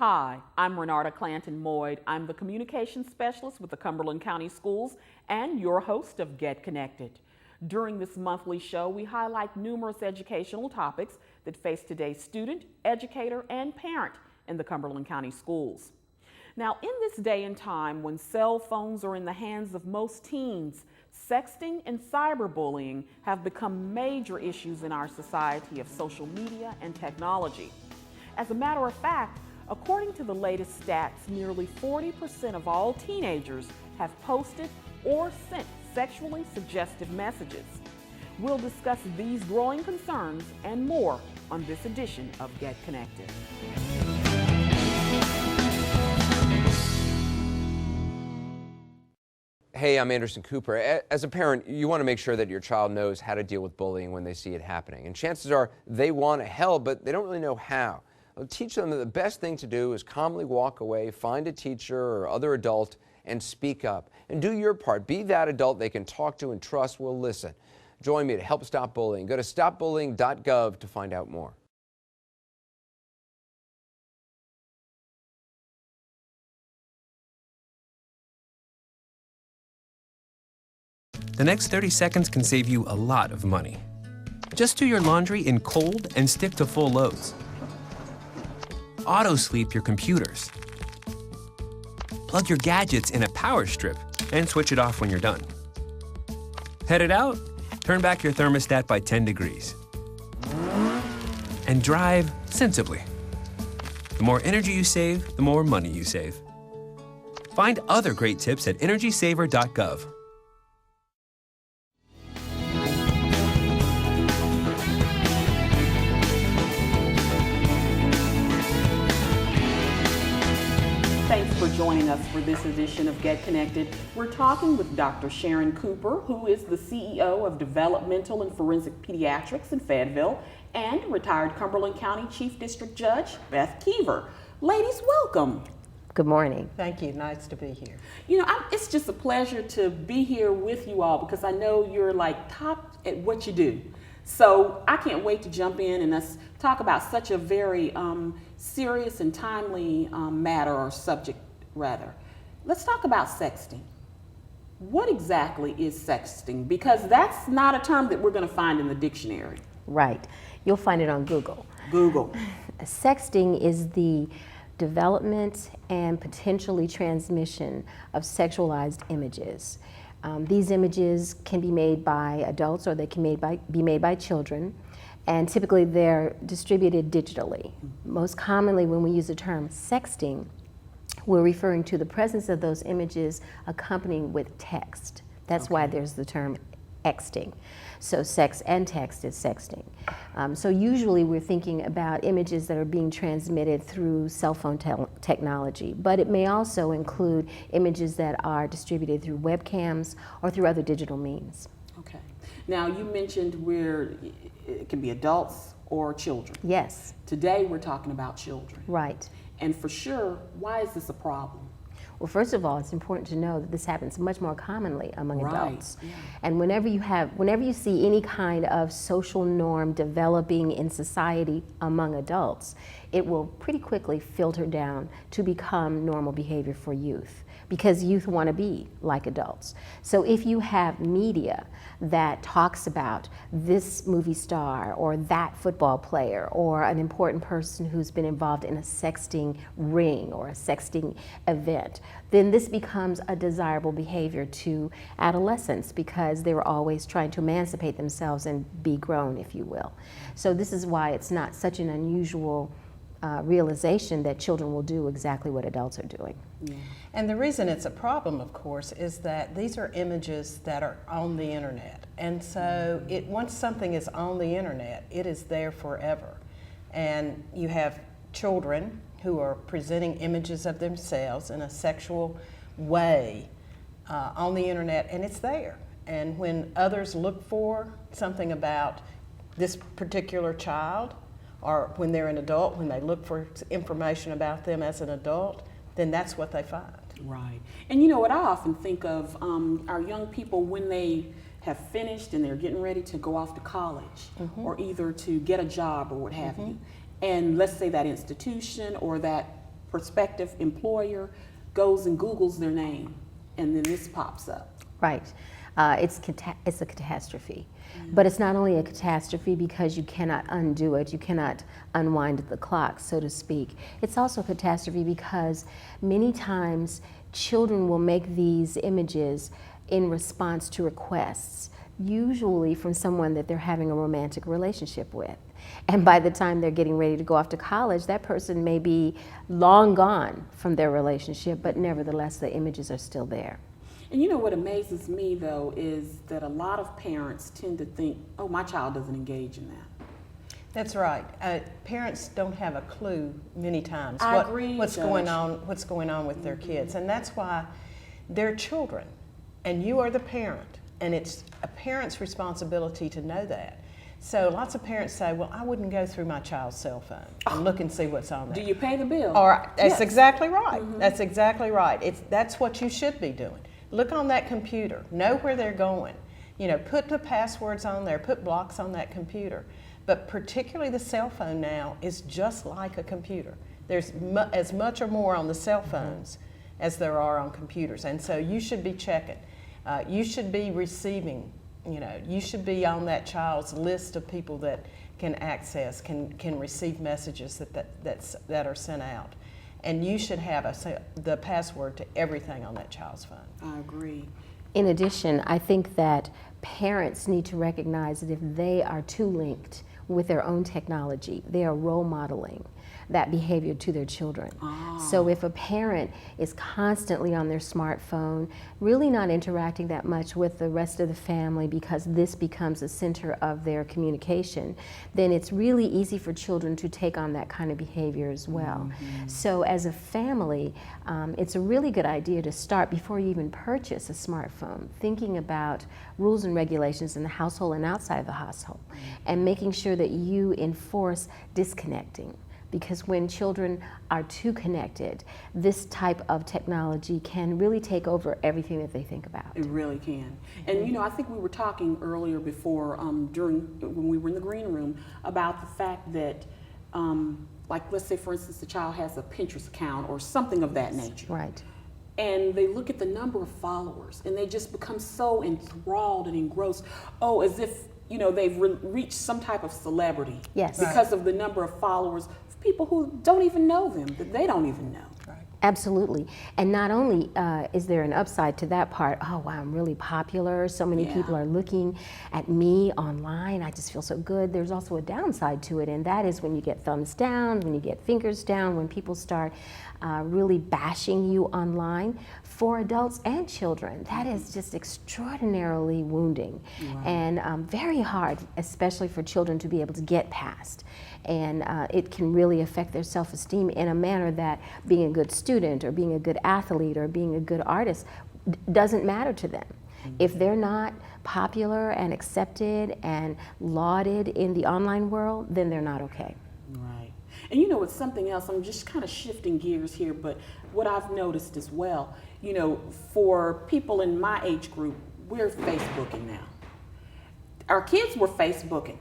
Hi, I'm Renarta Clanton Moyd. I'm the Communications Specialist with the Cumberland County Schools and your host of Get Connected. During this monthly show, we highlight numerous educational topics that face today's student, educator, and parent in the Cumberland County Schools. Now, in this day and time when cell phones are in the hands of most teens, sexting and cyberbullying have become major issues in our society of social media and technology. As a matter of fact, according to the latest stats, nearly 40% of all teenagers have posted or sent sexually suggestive messages. We'll discuss these growing concerns and more on this edition of Get Connected. Hey, I'm Anderson Cooper. As a parent, you want to make sure that your child knows how to deal with bullying when they see it happening. And chances are they want to help, but they don't really know how. I'll teach them that the best thing to do is calmly walk away, find a teacher or other adult, and speak up. And do your part. Be that adult they can talk to and trust will listen. Join me to help stop bullying. Go to stopbullying.gov to find out more. The next 30 seconds can save you a lot of money. Just do your laundry in cold and stick to full loads. Auto-sleep your computers. Plug your gadgets in a power strip and switch it off when you're done. Headed out? Turn back your thermostat by 10 degrees. And drive sensibly. The more energy you save, the more money you save. Find other great tips at energysaver.gov. Thanks for joining us for this edition of Get Connected. We're talking with Dr. Sharon Cooper, who is the CEO of Developmental and Forensic Pediatrics in Fayetteville, and retired Cumberland County Chief District Judge Beth Keever. Ladies, welcome. Good morning. Thank you. Nice to be here. You know, it's just a pleasure to be here with you all because I know you're like top at what you do. So I can't wait to jump in and let's talk about such a very serious and timely matter or subject, rather. Let's talk about sexting. What exactly is sexting? Because that's not a term that we're going to find in the dictionary. Right. You'll find it on Google. Google. Sexting is the development and potentially transmission of sexualized images. These images can be made by adults or they can be made by children, and typically they're distributed digitally. Most commonly when we use the term sexting, we're referring to the presence of those images accompanying with text. That's why there's the term exting. So sex and text is sexting. So usually we're thinking about images that are being transmitted through cell phone technology, but it may also include images that are distributed through webcams or through other digital means. Okay. Now you mentioned it can be adults or children. Yes. Today we're talking about children. Right. And for sure, why is this a problem? Well, first of all, it's important to know that this happens much more commonly among adults. Yeah. And whenever you see any kind of social norm developing in society among adults, it will pretty quickly filter down to become normal behavior for youth, because youth want to be like adults. So if you have media that talks about this movie star or that football player or an important person who's been involved in a sexting ring or a sexting event, then this becomes a desirable behavior to adolescents because they were always trying to emancipate themselves and be grown, if you will. So this is why it's not such an unusual realization that children will do exactly what adults are doing. Yeah. And the reason it's a problem, of course, is that these are images that are on the internet. And so once something is on the internet, it is there forever. And you have children who are presenting images of themselves in a sexual way on the internet, and it's there. And when others look for something about this particular child, or when they're an adult, when they look for information about them as an adult, then that's what they find. Right. And you know what I often think of, our young people when they have finished and they're getting ready to go off to college or either to get a job or what have you. And let's say that institution or that prospective employer goes and Googles their name, and then this pops up. Right. It's a catastrophe. But it's not only a catastrophe because you cannot undo it, you cannot unwind the clock, so to speak. It's also a catastrophe because many times children will make these images in response to requests, usually from someone that they're having a romantic relationship with. And by the time they're getting ready to go off to college, that person may be long gone from their relationship, but nevertheless the images are still there. And you know what amazes me, though, is that a lot of parents tend to think, oh, my child doesn't engage in that. That's right. Parents don't have a clue many times what's going on with their kids, and that's why they're children, and you are the parent, and it's a parent's responsibility to know that. So lots of parents say, well, I wouldn't go through my child's cell phone and look and see what's on there. Do you pay the bill? Or that's Yes. exactly right. That's exactly right. That's what you should be doing. Look on that computer. Know where they're going. You know, put the passwords on there. Put blocks on that computer. But particularly the cell phone now is just like a computer. There's as much or more on the cell phones as there are on computers. And so you should be checking. You should be receiving, you know, you should be on that child's list of people that can access, can receive messages that are sent out. And you should have the password to everything on that child's phone. I agree. In addition, I think that parents need to recognize that if they are too linked with their own technology, they are role modeling that behavior to their children. So if a parent is constantly on their smartphone, really not interacting that much with the rest of the family because this becomes a center of their communication, then it's really easy for children to take on that kind of behavior as well. So as a family, it's a really good idea to start before you even purchase a smartphone, thinking about rules and regulations in the household and outside of the household, and making sure that you enforce disconnecting. Because when children are too connected, this type of technology can really take over everything that they think about. It really can. And you know, I think we were talking earlier before, when we were in the green room, about the fact that, like, let's say for instance, the child has a Pinterest account or something of that nature. Right. And they look at the number of followers and they just become so enthralled and engrossed, as if, you know, they've reached some type of celebrity. Yes. Because of the number of followers, people who don't even know them, that they don't even know. Right. Absolutely. And not only is there an upside to that part, oh wow, I'm really popular, so many people are looking at me online, I just feel so good. There's also a downside to it, and that is when you get thumbs down, when you get fingers down, when people start really bashing you online. For adults and children, that is just extraordinarily wounding and very hard, especially for children to be able to get past. And it can really affect their self-esteem in a manner that being a good student or being a good athlete or being a good artist doesn't matter to them. If they're not popular and accepted and lauded in the online world, then they're not okay. Right. And you know, it's something else, I'm just kind of shifting gears here, but what I've noticed as well, you know, for people in my age group, we're Facebooking now. Our kids were Facebooking.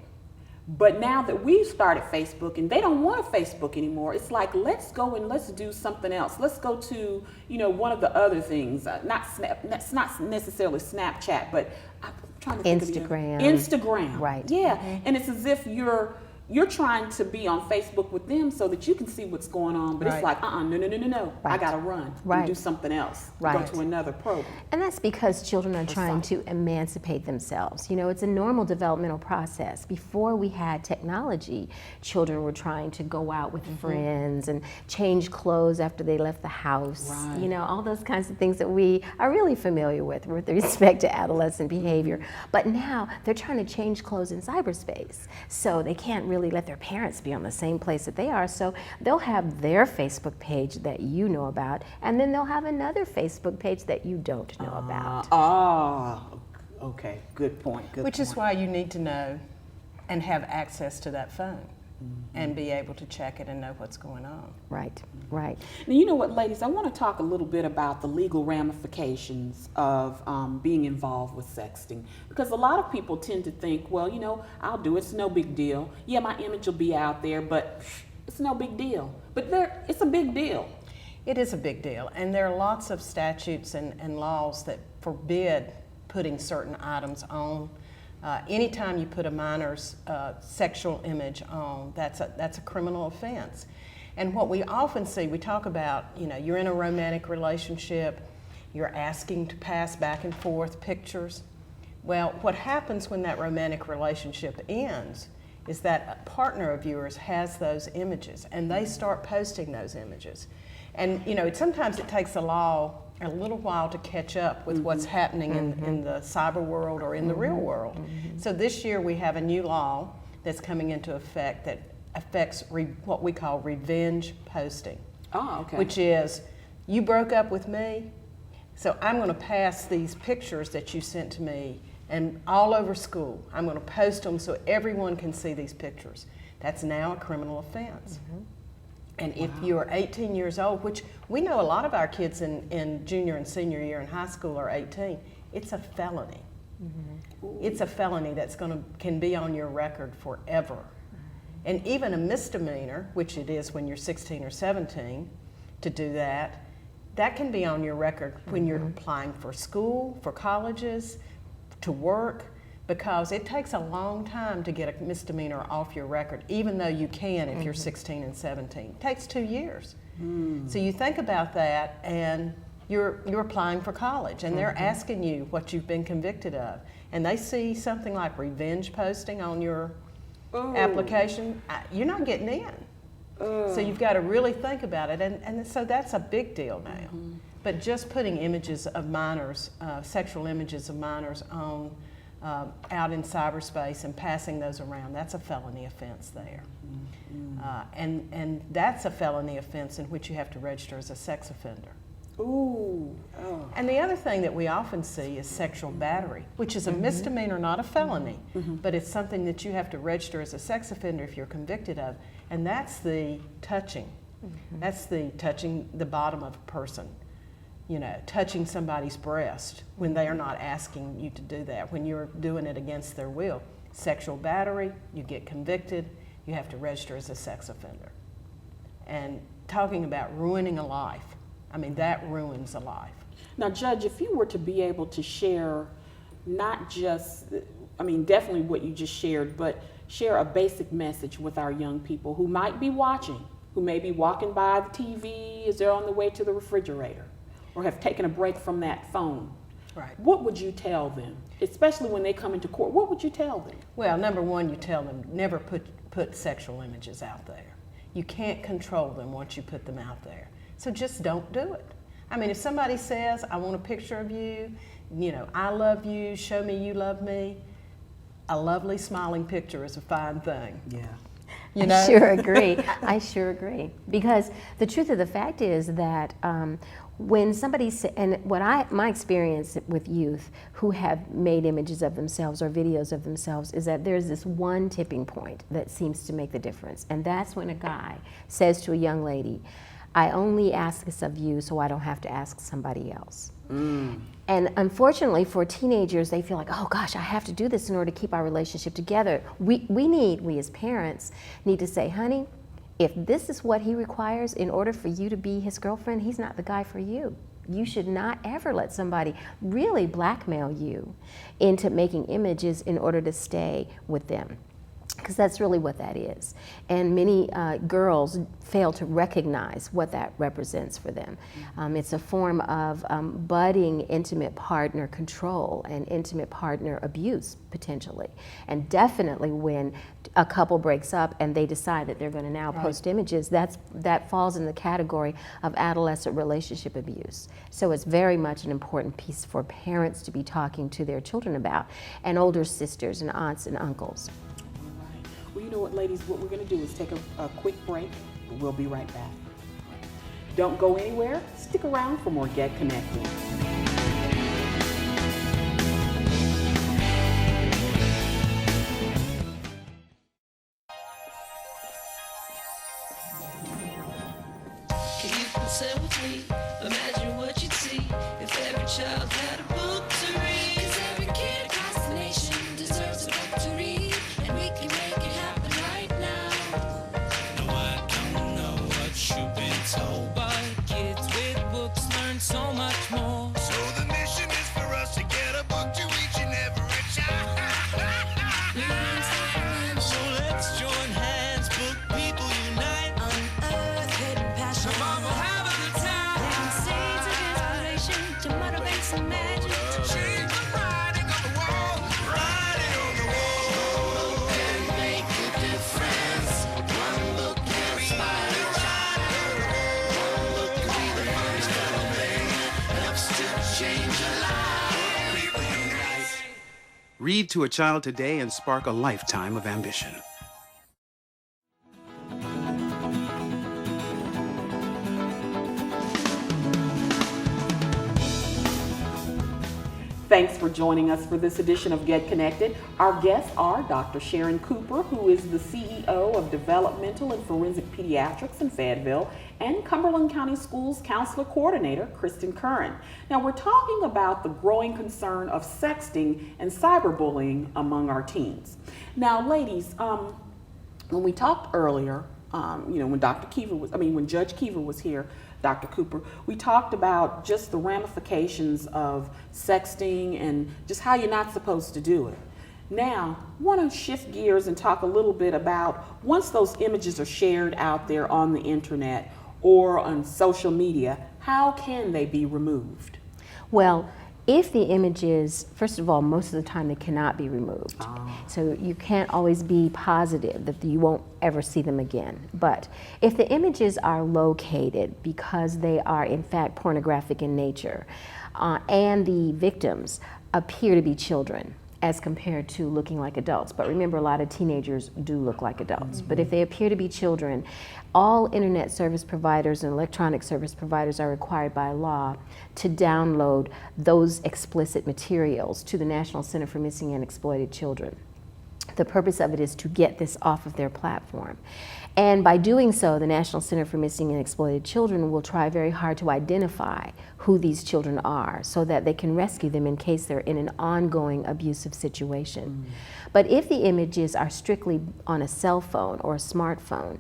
But now that we've started Facebooking, they don't want to Facebook anymore. It's like, let's go and let's do something else. Let's go to, you know, one of the other things. It's not necessarily Snapchat, but I'm trying to think Instagram. of Instagram. Right. Yeah. And it's as if you're trying to be on Facebook with them so that you can see what's going on, but it's like, no. I gotta run and do something else. Go to another program. And that's because children are trying to emancipate themselves. You know, it's a normal developmental process. Before we had technology, children were trying to go out with friends and change clothes after they left the house. You know, all those kinds of things that we are really familiar with respect to adolescent behavior. But now they're trying to change clothes in cyberspace. So they can't really let their parents be on the same place that they are, so they'll have their Facebook page that you know about, and then they'll have another Facebook page that you don't know about. Okay, good point. Which is why you need to know and have access to that phone and be able to check it and know what's going on. Right. Now, you know what, ladies, I want to talk a little bit about the legal ramifications of being involved with sexting, because a lot of people tend to think, well, you know, I'll do it, it's no big deal. Yeah, my image will be out there, but it's no big deal. But it's a big deal. It is a big deal, and there are lots of statutes and laws that forbid putting certain items on. Anytime you put a minor's sexual image on, that's a criminal offense. And what we often see, we talk about, you're in a romantic relationship, you're asking to pass back and forth pictures. Well, what happens when that romantic relationship ends is that a partner of yours has those images, and they start posting those images. And sometimes it takes the law a little while to catch up with what's happening in the cyber world or in the real world. So this year we have a new law that's coming into effect that affects what we call revenge posting. Oh, okay. Which is, you broke up with me, so I'm going to pass these pictures that you sent to me and all over school. I'm going to post them so everyone can see these pictures. That's now a criminal offense. And if you're 18 years old, which we know a lot of our kids in junior and senior year in high school are 18, it's a felony. It's a felony that's can be on your record forever. And even a misdemeanor, which it is when you're 16 or 17, to do that, that can be on your record when you're applying for school, for colleges, to work, because it takes a long time to get a misdemeanor off your record, even though you can if you're 16 and 17. It takes 2 years. So you think about that, and you're applying for college, and they're asking you what you've been convicted of, and they see something like revenge posting on your application, you're not getting in. So you've got to really think about it, and so that's a big deal now. But just putting images of minors, sexual images of minors on out in cyberspace and passing those around, that's a felony offense there. And that's a felony offense in which you have to register as a sex offender. And the other thing that we often see is sexual battery, which is a misdemeanor, not a felony, but it's something that you have to register as a sex offender if you're convicted of, and that's the touching. That's the touching the bottom of a person, touching somebody's breast when they are not asking you to do that, when you're doing it against their will. Sexual battery, you get convicted, you have to register as a sex offender. And talking about ruining a life, I mean, that ruins a life. Now, Judge, if you were to be able to share not just, definitely what you just shared, but share a basic message with our young people who might be watching, who may be walking by the TV as they're on the way to the refrigerator, or have taken a break from that phone. Right. What would you tell them, especially when they come into court? What would you tell them? Well, number one, you tell them never put sexual images out there. You can't control them once you put them out there. So just don't do it. I mean, if somebody says, I want a picture of you, I love you, show me you love me, a lovely smiling picture is a fine thing. Yeah. I sure agree. I sure agree. Because the truth of the fact is that when somebody, and my experience with youth who have made images of themselves or videos of themselves is that there's this one tipping point that seems to make the difference. And that's when a guy says to a young lady, I only ask this of you so I don't have to ask somebody else. And unfortunately for teenagers, they feel like, oh gosh, I have to do this in order to keep our relationship together. We as parents need to say, honey, if this is what he requires in order for you to be his girlfriend, he's not the guy for you. You should not ever let somebody really blackmail you into making images in order to stay with them. Because that's really what that is. And many girls fail to recognize what that represents for them. It's a form of budding intimate partner control and intimate partner abuse, potentially. And definitely when a couple breaks up and they decide that they're going to now post images, that falls in the category of adolescent relationship abuse. So it's very much an important piece for parents to be talking to their children about, and older sisters and aunts and uncles. Well, you know what, ladies, what we're going to do is take a quick break, and we'll be right back. Don't go anywhere. Stick around for more Get Connected. If you can sit with me, imagine what you'd see if every child had a book to read. 'Cause every kid across the nation deserves a book to read, and we can make it happen right now. No, I don't know what you've been told by kids Read to a child today and spark a lifetime of ambition. Thanks for joining us for this edition of Get Connected. Our guests are Dr. Sharon Cooper, who is the CEO of Developmental and Forensic Pediatrics in Fayetteville, and Cumberland County Schools Counselor Coordinator Kristy Curran. Now, we're talking about the growing concern of sexting and cyberbullying among our teens. Now, ladies, when we talked earlier, when when Judge Keever was here, Dr. Cooper, we talked about just the ramifications of sexting and just how you're not supposed to do it. Now, I want to shift gears and talk a little bit about once those images are shared out there on the internet or on social media, how can they be removed? Well, if the images, first of all, most of the time they cannot be removed. So you can't always be positive that you won't ever see them again. But if the images are located because they are in fact pornographic in nature, and the victims appear to be children as compared to looking like adults. But remember, a lot of teenagers do look like adults. But if they appear to be children, all internet service providers and electronic service providers are required by law to download those explicit materials to the National Center for Missing and Exploited Children. The purpose of it is to get this off of their platform. And by doing so, the National Center for Missing and Exploited Children will try very hard to identify who these children are so that they can rescue them in case they're in an ongoing abusive situation. But if the images are strictly on a cell phone or a smartphone,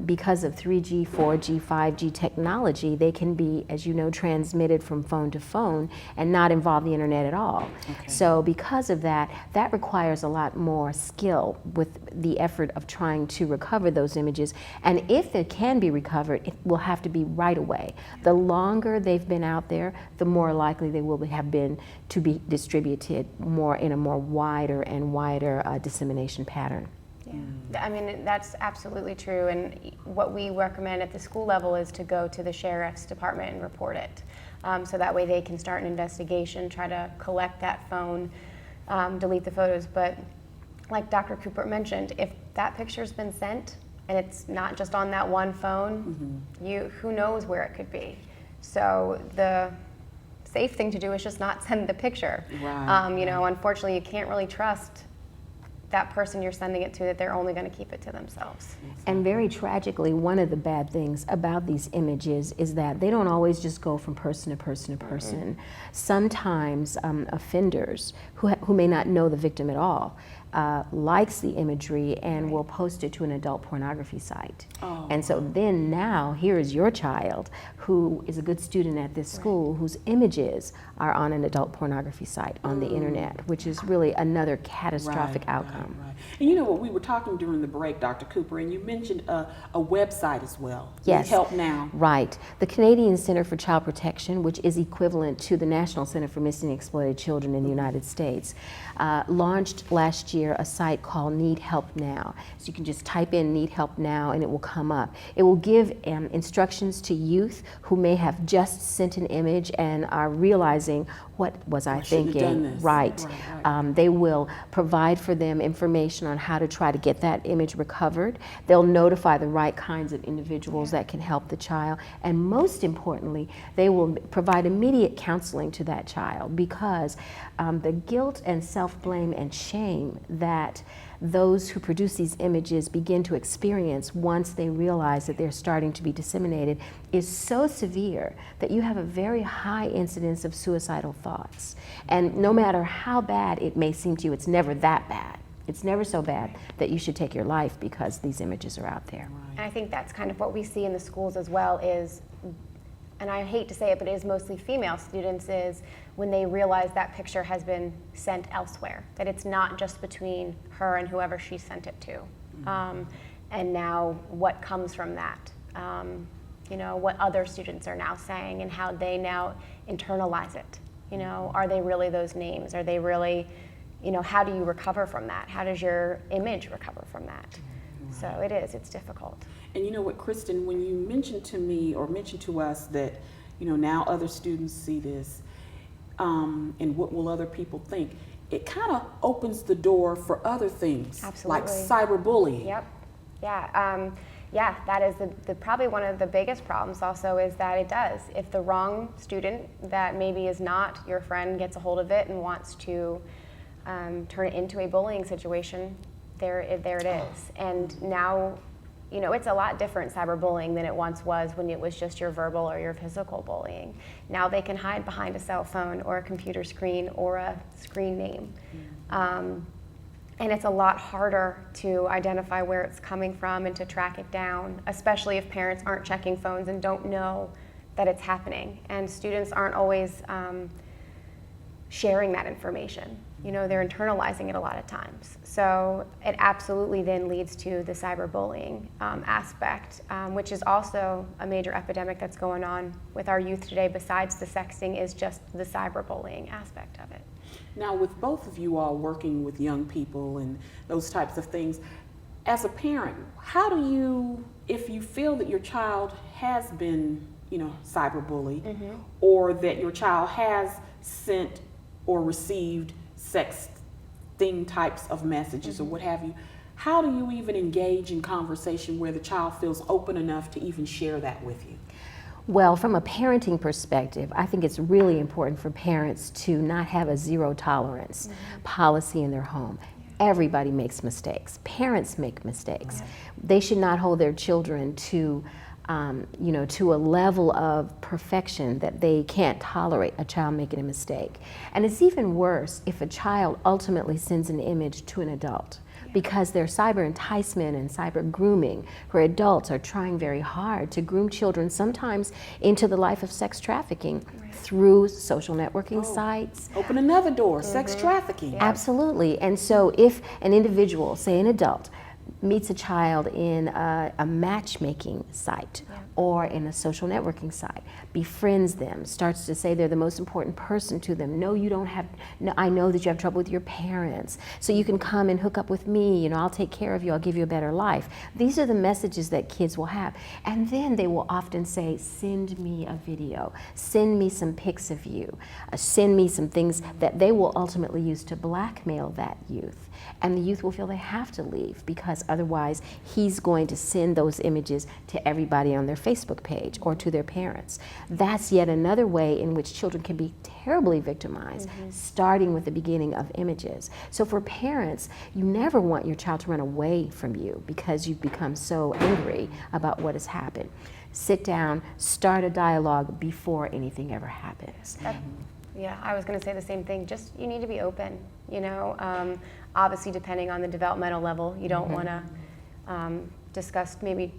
because of 3G, 4G, 5G technology, they can be, as you know, transmitted from phone to phone and not involve the internet at all. So because of that, that requires a lot more skill with the effort of trying to recover those images. And if they can be recovered, it will have to be right away. The longer they've been out there, the more likely they will have been to be distributed more in a more wider and wider dissemination pattern. Yeah. I mean, that's absolutely true. And what we recommend at the school level is to go to the sheriff's department and report it. So that way they can start an investigation, try to collect that phone, delete the photos. But like Dr. Cooper mentioned, if that picture's been sent and it's not just on that one phone, who knows where it could be. So the safe thing to do is just not send the picture. Unfortunately, you can't really trust that person you're sending it to, that they're only going to keep it to themselves. And very tragically, one of the bad things about these images is that they don't always just go from person to person to person. Sometimes offenders who may not know the victim at all likes the imagery and will post it to an adult pornography site. And so then now here is your child who is a good student at this school whose images are on an adult pornography site on the internet, which is really another catastrophic outcome. And you know what, we were talking during the break, Dr. Cooper, and you mentioned a website as well. Yes. Help Now. Right. The Canadian Center for Child Protection, which is equivalent to the National Center for Missing and Exploited Children in the United States, launched last year a site called Need Help Now. So you can just type in Need Help Now and it will come up. It will give instructions to youth who may have just sent an image and are realizing, what was I thinking? Right. They will provide for them information on how to try to get that image recovered. They'll notify the right kinds of individuals that can help the child. And most importantly, they will provide immediate counseling to that child, because the guilt and self-blame and shame that those who produce these images begin to experience once they realize that they're starting to be disseminated is so severe that you have a very high incidence of suicidal thoughts. And no matter how bad it may seem to you, it's never that bad. It's never so bad that you should take your life because these images are out there. And I think that's kind of what we see in the schools as well is, and I hate to say it, but it is mostly female students, is when they realize that picture has been sent elsewhere, that it's not just between her and whoever she sent it to. And now what comes from that? What other students are now saying and how they now internalize it. Are they really those names? Are they really, how do you recover from that? How does your image recover from that? So it's difficult. And you know what, Kristen, when you mentioned to me or mentioned to us that, now other students see this, and what will other people think, it kind of opens the door for other things, Absolutely. like cyberbullying. Yep. Yeah. Yeah, that is the probably one of the biggest problems also is that it does. If the wrong student that maybe is not your friend gets a hold of it and wants to turn it into a bullying situation, there it is. And now, you know, it's a lot different cyberbullying than it once was when it was just your verbal or your physical bullying. Now they can hide behind a cell phone or a computer screen or a screen name. And it's a lot harder to identify where it's coming from and to track it down, especially if parents aren't checking phones and don't know that it's happening. And students aren't always sharing that information. You know, they're internalizing it a lot of times. So it absolutely then leads to the cyberbullying aspect, which is also a major epidemic that's going on with our youth today, besides the sexting, is just the cyberbullying aspect of it. Now, with both of you all working with young people and those types of things, as a parent, how do you, if you feel that your child has been, you know, cyberbullied, or that your child has sent or received sexting types of messages or what have you, how do you even engage in conversation where the child feels open enough to even share that with you? Well, from a parenting perspective, I think it's really important for parents to not have a zero tolerance policy in their home. Everybody makes mistakes. Parents make mistakes. They should not hold their children to, you know, to a level of perfection that they can't tolerate a child making a mistake. And it's even worse if a child ultimately sends an image to an adult, because there's cyber enticement and cyber grooming, where adults are trying very hard to groom children, sometimes into the life of sex trafficking through social networking sites. Open another door, sex trafficking. Absolutely. And so if an individual, say an adult, meets a child in a matchmaking site or in a social networking site, befriends them, starts to say they're the most important person to them. No, you don't have, no, I know that you have trouble with your parents, so you can come and hook up with me, you know, I'll take care of you, I'll give you a better life. These are the messages that kids will have. And then they will often say, send me a video, send me some pics of you, send me some things that they will ultimately use to blackmail that youth. And the youth will feel they have to leave, because otherwise he's going to send those images to everybody on their Facebook page or to their parents. That's yet another way in which children can be terribly victimized, starting with the beginning of images. So for parents, you never want your child to run away from you because you've become so angry about what has happened. Sit down, start a dialogue before anything ever happens. Yeah, I was going to say the same thing. Just, you need to be open, you know. Obviously, depending on the developmental level, you don't want to discuss maybe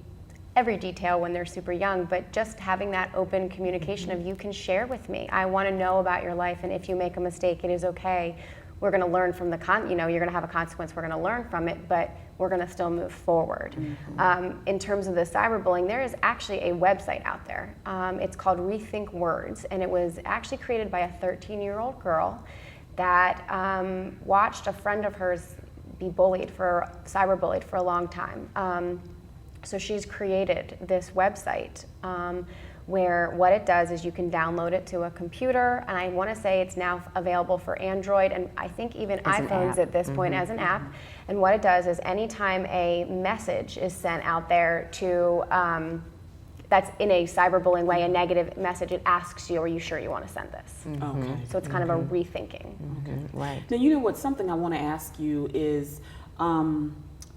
every detail when they're super young, but just having that open communication of, you can share with me. I want to know about your life, and if you make a mistake, it is okay. We're going to learn from the you know, you're going to have a consequence. We're going to learn from it, but we're going to still move forward. In terms of the cyberbullying, there is actually a website out there. It's called Rethink Words, and it was actually created by a 13-year-old girl that watched a friend of hers be cyberbullied for a long time. So she's created this website where what it does is you can download it to a computer, and I want to say it's now available for Android and I think even iPhones at this point as an app. And what it does is anytime a message is sent out there to that's in a cyberbullying way, a negative message, it asks you, are you sure you want to send this? Okay. So it's kind of a rethinking. Right. Now, you know what, something I want to ask you is,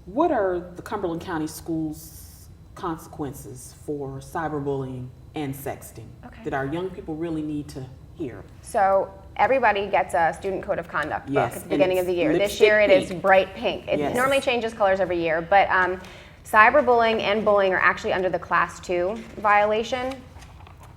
what are the Cumberland County Schools' consequences for cyberbullying and sexting that our young people really need to hear? So everybody gets a student code of conduct book Yes, at the beginning of the year. This lipstick year it is pink. bright pink. It Yes. normally changes colors every year, but cyberbullying and bullying are actually under the Class 2 violation.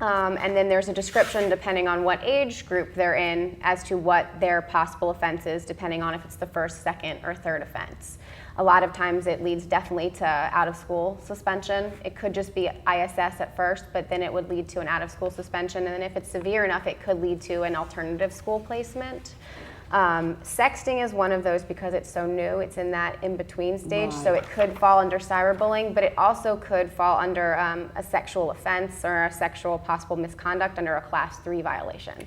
And then there's a description depending on what age group they're in as to what their possible offense is, depending on if it's the first, second, or third offense. A lot of times it leads definitely to out-of-school suspension. It could just be ISS at first, but then it would lead to an out-of-school suspension. And then if it's severe enough, it could lead to an alternative school placement. Sexting is one of those because it's so new. It's in that in-between stage, so it could fall under cyberbullying, but it also could fall under a sexual offense or a sexual possible misconduct under a Class 3 violation.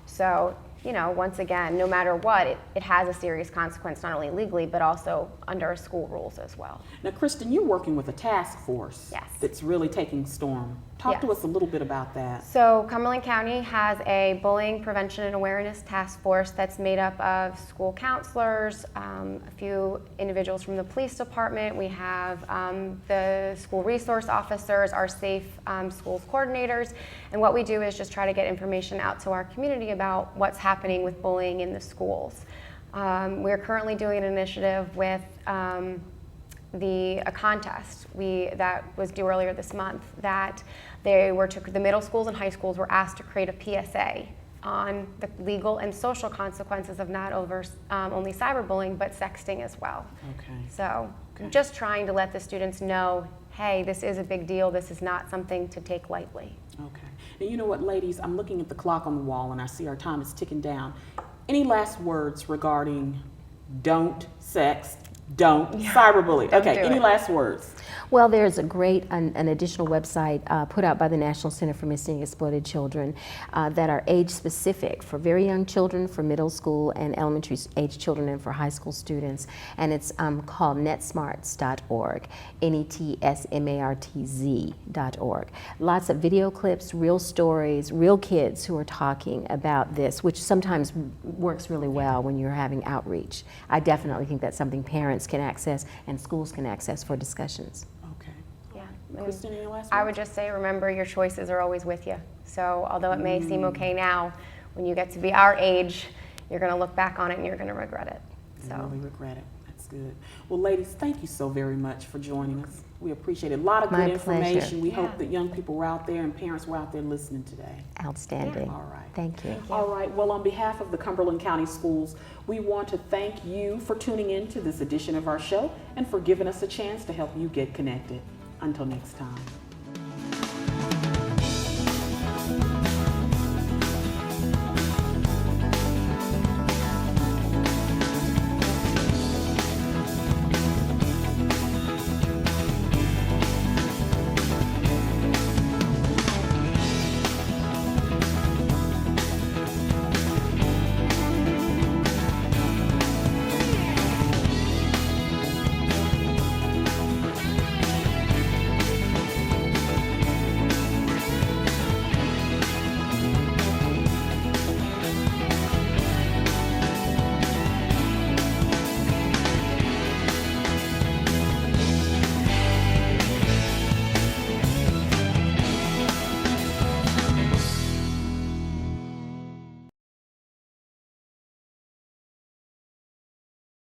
So you know, once again, no matter what, it has a serious consequence, not only legally, but also under school rules as well. Now, Kristen, you're working with a task force Yes. that's really taking storm. Talk to Yes. us a little bit about that. So Cumberland County has a bullying prevention and awareness task force that's made up of school counselors, a few individuals from the police department. We have the school resource officers, our safe schools coordinators, and what we do is just try to get information out to our community about what's happening with bullying in the schools. We're currently doing an initiative with a contest that was due earlier this month, that the middle schools and high schools were asked to create a PSA on the legal and social consequences of not only cyberbullying, but sexting as well. Okay. So just trying to let the students know, hey, this is a big deal, this is not something to take lightly. Okay. And you know what, ladies, I'm looking at the clock on the wall and I see our time is ticking down. Any last words regarding don't sext, don't cyberbully? Don't Okay, do any it. last words? Well, there's a great, an additional website put out by the National Center for Missing and Exploited Children that are age specific for very young children, for middle school and elementary age children, and for high school students. And it's called netsmarts.org, netsmartz.org. Lots of video clips, real stories, real kids who are talking about this, which sometimes works really well when you're having outreach. I definitely think that's something parents can access and schools can access for discussions. Okay. Yeah. Kristen, any last words? I would just say, remember, your choices are always with you. So although it may seem okay now, when you get to be our age, you're going to look back on it and you're going to regret it. I So really regret it. That's good. Well, ladies, thank you so very much for joining us. We appreciate it. A lot of My good information. pleasure. We hope that young people were out there and parents were out there listening today. Outstanding. All right. Thank you. All right. Well, on behalf of the Cumberland County Schools, we want to thank you for tuning in to this edition of our show and for giving us a chance to help you get connected. Until next time.